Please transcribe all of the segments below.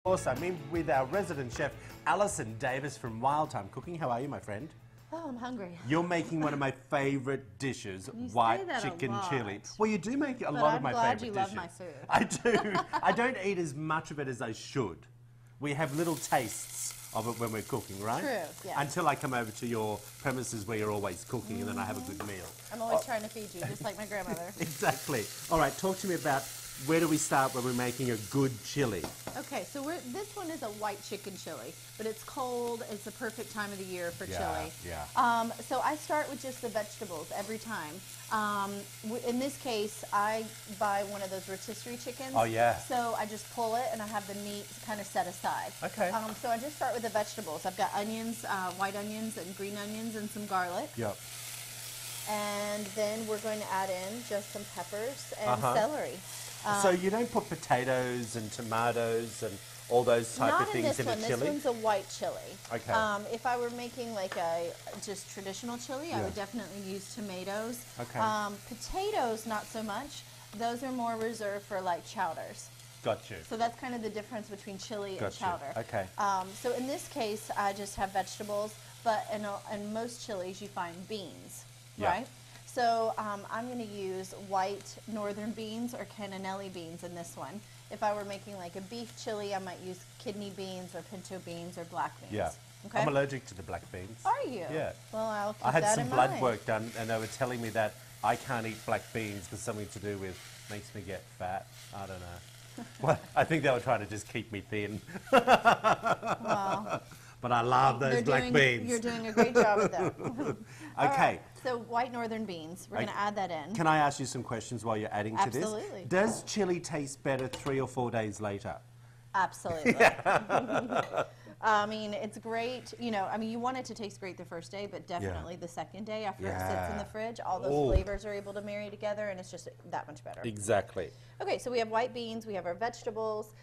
Also, I'm in with our resident chef, Alison Davis from Wild Thyme Cooking. How are you, my friend? Oh, I'm hungry. You're making one of my favourite dishes, white chicken chili. Well, you do make a lot of my favourite dishes. I'm glad you love my food. I do. I don't eat as much of it as I should. We have little tastes of it when we're cooking, right? True, yeah. Until I come over to your premises where you're always cooking and then I have a good meal. I'm always trying to feed you, just like my grandmother. Exactly. All right, talk to me about where do we start when we're making a good chili? Okay, so this one is a white chicken chili, but it's cold. It's the perfect time of the year for chili. Yeah. So I start with just the vegetables every time. In this case, I buy one of those rotisserie chickens. Oh, yeah. So I just pull it and I have the meat kind of set aside. Okay. So I just start with the vegetables. I've got onions, white onions and green onions and some garlic. Yep. And then we're going to add in just some peppers and celery. So you don't put potatoes and tomatoes and all those type of things in a chili? This one's a white chili. Okay. If I were making like a just traditional chili, I would definitely use tomatoes. Okay. Potatoes, not so much. Those are more reserved for like chowders. Got you. So that's kind of the difference between chili and chowder. Okay. So in this case, I just have vegetables, but in most chilies you find beans, right? So I'm going to use white northern beans or cannellini beans in this one. If I were making like a beef chili, I might use kidney beans or pinto beans or black beans. Yeah. Okay? I'm allergic to the black beans. Are you? Yeah. Well, I'll keep I had that some in blood mind. work done and they were telling me that I can't eat black beans because something to do with makes me get fat. I don't know. Well, I think they were trying to just keep me thin. Well, but I love those black beans. You're doing a great job with that. Okay. Right, so white northern beans, we're going to add that in. Can I ask you some questions while you're adding to this? Absolutely. Does chili taste better 3 or 4 days later? Absolutely. I mean, it's great. You know, I mean, you want it to taste great the first day, but definitely the second day after it sits in the fridge, all those flavors are able to marry together, and it's just that much better. Exactly. Okay, so we have white beans, we have our vegetables.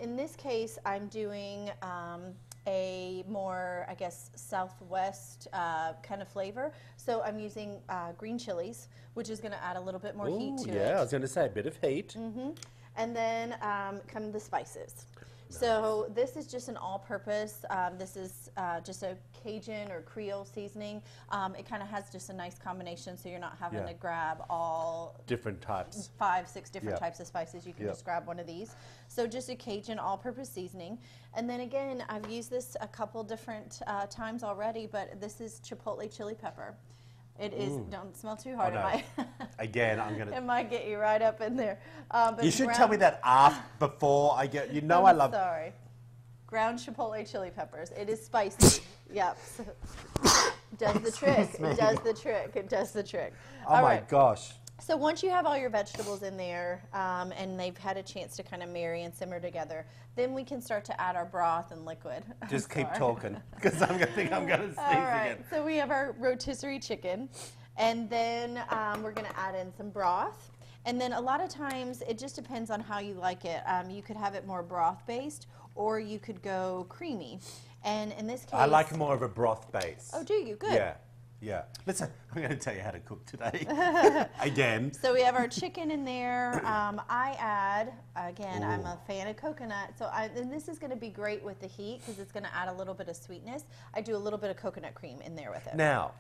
In this case, I'm doing a more, I guess, southwest kind of flavor. So I'm using green chilies, which is going to add a little bit more heat to it. Yeah, I was going to say a bit of heat. And then come the spices. So this is just an all-purpose. This is just a Cajun or Creole seasoning. It kind of has just a nice combination, so you're not having to grab all different types, 5, 6 different types of spices. You can just grab one of these. So just a Cajun all-purpose seasoning. And then again, I've used this a couple different times already, but this is chipotle chili pepper. It is, don't smell too hard. Again, I'm going to... It might get you right up in there. But you should tell me that after, before I get... You know I love... Sorry. Ground chipotle chili peppers. It is spicy. Yep. Does the trick. It does the trick. It does the trick. Oh my gosh. So once you have all your vegetables in there and they've had a chance to kind of marry and simmer together, then we can start to add our broth and liquid. Just keep talking, because I'm going to think I'm going to sneeze again. So we have our rotisserie chicken, and then we're going to add in some broth. And then a lot of times, it just depends on how you like it. You could have it more broth-based, or you could go creamy. And in this case... I like more of a broth base. Oh, do you? Good. Yeah. Yeah. Listen, I'm going to tell you how to cook today. Again. So we have our chicken in there. I add, again, I'm a fan of coconut. So and this is going to be great with the heat because it's going to add a little bit of sweetness. I do a little bit of coconut cream in there with it. Now,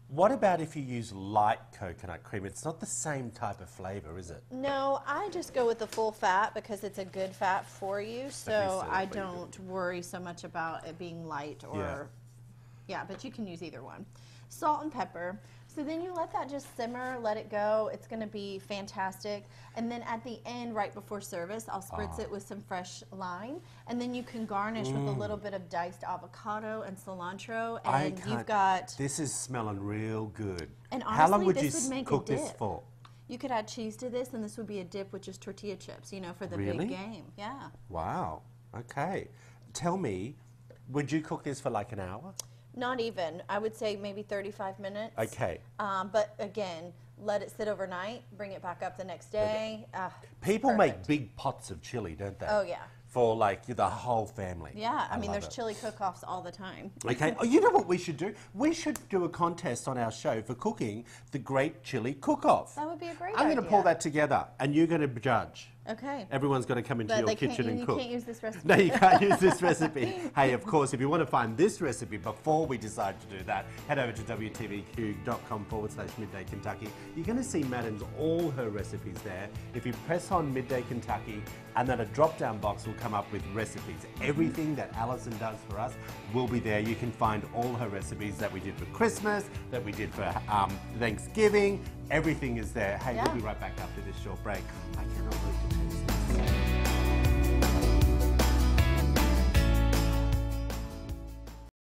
what about if you use light coconut cream? It's not the same type of flavor, is it? No, I just go with the full fat because it's a good fat for you. So I don't worry so much about it being light or, but you can use either one. Salt and pepper. So then you let that just simmer, let it go. It's going to be fantastic. And then at the end, right before service, I'll spritz it with some fresh lime. And then you can garnish with a little bit of diced avocado and cilantro. And you've got... This is smelling real good. And honestly, how long would you cook a dip. this for? You could add cheese to this, and this would be a dip with just tortilla chips, you know, for the big game. Yeah. Wow. Okay. Tell me, would you cook this for like an hour? Not even. I would say maybe 35 minutes. Okay. But again, let it sit overnight, bring it back up the next day. People make big pots of chili, don't they? Oh, yeah. For like the whole family. Yeah, I mean, there's chili cook-offs all the time. Okay. Oh, you know what we should do? We should do a contest on our show for cooking the Great Chili Cook-Off. That would be a great I'm idea. going to pull that together, and you're going to judge. Okay. Everyone's got to come into your kitchen and cook. You can't use this recipe. No, you can't use this recipe. Hey, of course, if you want to find this recipe before we decide to do that, head over to wtvq.com/Midday Kentucky. You're going to see Madam's all her recipes there. If you press on Midday Kentucky, and then a drop-down box will come up with recipes. Everything that Alison does for us will be there. You can find all her recipes that we did for Christmas, that we did for Thanksgiving. Everything is there. Hey, we'll be right back after this short break. I cannot wait to taste this.